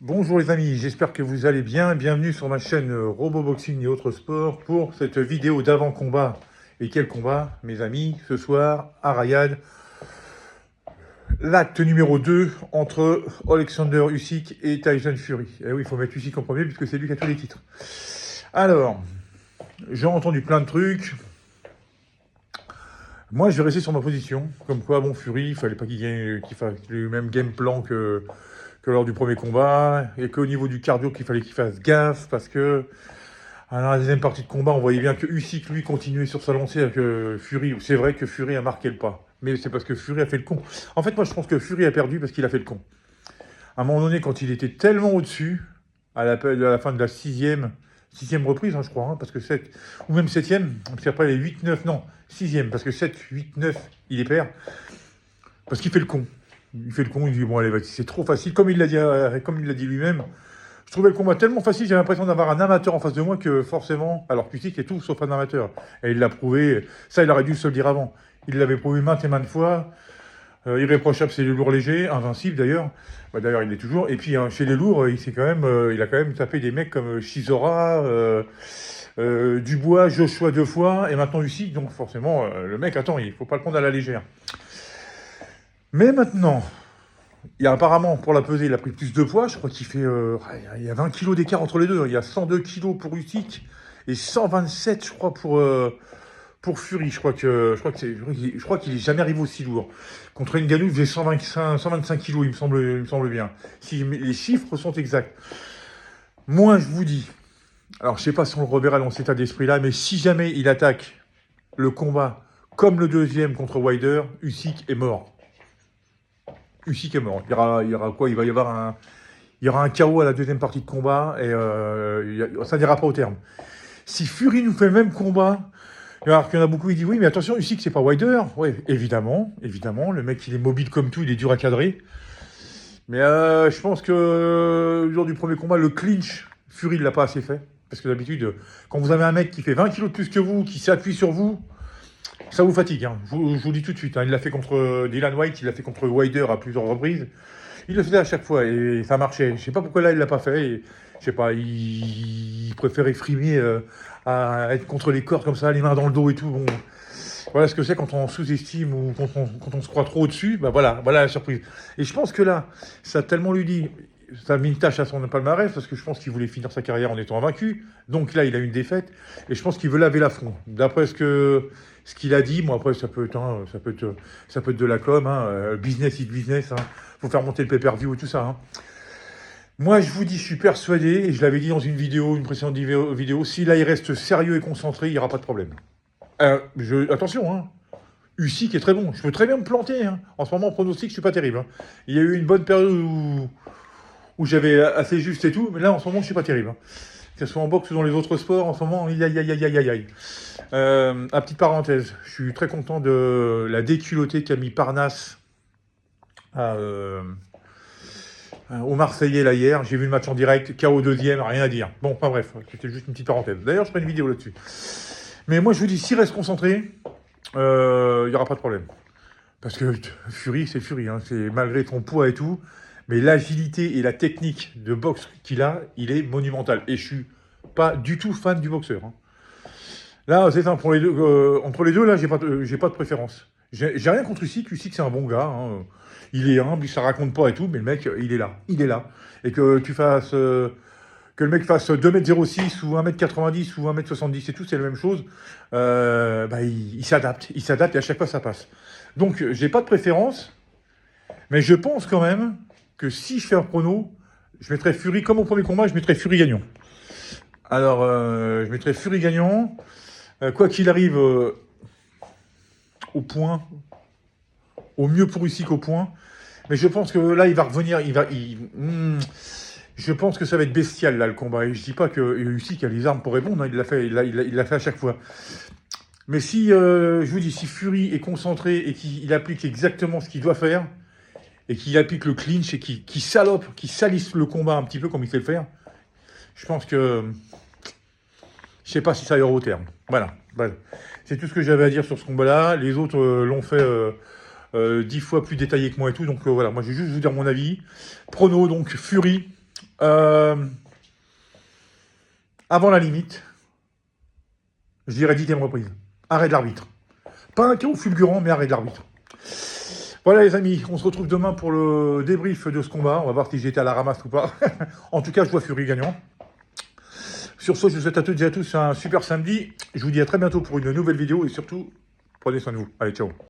Bonjour les amis, j'espère que vous allez bien. Bienvenue sur ma chaîne Roboboxing et autres sports pour cette vidéo d'avant-combat. Et quel combat, mes amis, ce soir à Riyad. L'acte numéro 2 entre Alexander Usyk et Tyson Fury. Et oui, il faut mettre Usyk en premier puisque c'est lui qui a tous les titres. Alors, j'ai entendu plein de trucs. Moi, je vais rester sur ma position. Comme quoi, bon, Fury, il fallait pas qu'il fasse le même game plan que lors du premier combat, et qu'au niveau du cardio, qu'il fallait qu'il fasse gaffe, parce que à la deuxième partie de combat, on voyait bien que Usyk, lui, continuait sur sa lancée avec Fury. C'est vrai que Fury a marqué le pas, mais c'est parce que Fury a fait le con. En fait, moi, je pense que Fury a perdu parce qu'il a fait le con. À un moment donné, quand il était tellement au-dessus, à la fin de la sixième reprise, hein, je crois, hein, parce que 7, ou même septième, parce qu'après les 8, 9, non, sixième, parce que 7, 8, 9, il les perd, parce qu'il fait le con. Il fait le con, il dit bon allez, c'est trop facile, comme il l'a dit lui-même. Je trouvais le combat tellement facile, j'avais l'impression d'avoir un amateur en face de moi que forcément, alors Usyk est tout sauf un amateur. Et il l'a prouvé, ça il aurait dû se le dire avant. Il l'avait prouvé maintes et maintes fois. Irréprochable, c'est les lourds légers, invincible d'ailleurs. Bah, d'ailleurs, il est toujours. Et puis chez les lourds, il a quand même tapé des mecs comme Chisora, Dubois, Joshua 2 fois, et maintenant Usyk. Donc forcément, le mec, attends, il faut pas le prendre à la légère. Mais maintenant, apparemment, pour la pesée, il a pris plus de poids. Je crois qu'il fait... il y a 20 kilos d'écart entre les deux. Il y a 102 kilos pour Usyk et 127, je crois, pour Fury. Je crois qu'il est jamais arrivé aussi lourd. Contre Ngannou, il faisait 125 kilos, il me semble bien. Si les chiffres sont exacts. Moi, je vous dis... Alors, je sais pas si on le reverra dans cet état d'esprit-là, mais si jamais il attaque le combat comme le deuxième contre Wilder, Usyk est mort. Usyk est mort. Il y aura quoi? Il y aura un chaos à la deuxième partie de combat et ça n'ira pas au terme. Si Fury nous fait le même combat, alors qu'il y en a beaucoup, il dit oui, mais attention, Usyk, c'est pas Wilder. Oui, évidemment. Le mec, il est mobile comme tout, il est dur à cadrer. Mais je pense que lors du premier combat, le clinch, Fury ne l'a pas assez fait. Parce que d'habitude, quand vous avez un mec qui fait 20 kilos de plus que vous, qui s'appuie sur vous, ça vous fatigue, hein. Je vous le dis tout de suite. Hein. Il l'a fait contre Dylan White, il l'a fait contre Wilder à plusieurs reprises. Il le faisait à chaque fois et ça marchait. Je sais pas pourquoi là il l'a pas fait. Et, je sais pas, il préférait frimer à être contre les cordes comme ça, les mains dans le dos et tout. Bon, voilà ce que c'est quand on sous-estime ou quand on se croit trop au-dessus. Bah voilà la surprise. Et je pense que là, ça a tellement lui dit. Ça a mis une tâche à son palmarès parce que je pense qu'il voulait finir sa carrière en étant vaincu. Donc là, il a une défaite et je pense qu'il veut laver l'affront. D'après ce qu'il a dit, bon après ça peut être de la com, hein, business is business. Hein. Faut faire monter le pay-per-view et tout ça. Hein. Moi, je vous dis, je suis persuadé et je l'avais dit dans une précédente vidéo, si là il reste sérieux et concentré, il n'y aura pas de problème. Attention, hein. Usyk est très bon. Je peux très bien me planter. Hein. En ce moment, en pronostic, je suis pas terrible. Hein. Il y a eu une bonne période où j'avais assez juste et tout, mais là, en ce moment, je suis pas terrible. Hein. Que ce soit en boxe ou dans les autres sports, en ce moment, aïe. À petite parenthèse, je suis très content de la déculottée qu'a mis Parnasse au Marseillais là hier. J'ai vu le match en direct, KO deuxième, rien à dire. Bon, pas bref, c'était juste une petite parenthèse. D'ailleurs, je ferai une vidéo là-dessus. Mais moi, je vous dis, s'il reste concentré, il n'y aura pas de problème. Parce que Fury, c'est Fury, hein, c'est malgré son poids et tout. Mais l'agilité et la technique de boxe qu'il a, il est monumental. Et je suis pas du tout fan du boxeur. Hein. Là, c'est simple. Entre les deux, là, j'ai pas de préférence. J'ai rien contre Usyk. Usyk, c'est un bon gars. Hein. Il est humble, ça raconte pas et tout, mais le mec, il est là. Il est là. Et que le mec fasse 2m06 ou 1m90 ou 1m70 et tout, c'est la même chose. Il s'adapte. Il s'adapte et à chaque fois, ça passe. Donc, j'ai pas de préférence. Mais je pense quand même que si je fais un prono, je mettrais Fury, comme au premier combat, je mettrais Fury gagnant. Alors, je mettrais Fury gagnant. Quoi qu'il arrive, au point, au mieux pour Usyk au point. Mais je pense que là, il va revenir. Je pense que ça va être bestial, là, le combat. Et je dis pas que Usyk a les armes pour répondre. Hein, il l'a fait à chaque fois. Mais si, je vous dis, si Fury est concentré et qu'il applique exactement ce qu'il doit faire, et qu'il applique le clinch et qu'il salisse le combat un petit peu comme il sait le faire, je pense que... Je sais pas si ça ira au terme. Voilà. C'est tout ce que j'avais à dire sur ce combat-là. Les autres l'ont fait 10 fois plus détaillé que moi et tout. Donc voilà, moi je vais juste vous dire mon avis. Prono, donc Fury Avant la limite, je dirais 10e reprise. Arrêt de l'arbitre. Pas un chaos fulgurant, mais arrêt de l'arbitre. Voilà les amis, on se retrouve demain pour le débrief de ce combat. On va voir si j'étais à la ramasse ou pas. En tout cas, je vois Fury gagnant. Sur ce, je vous souhaite à toutes et à tous un super samedi. Je vous dis à très bientôt pour une nouvelle vidéo et surtout, prenez soin de vous. Allez, ciao.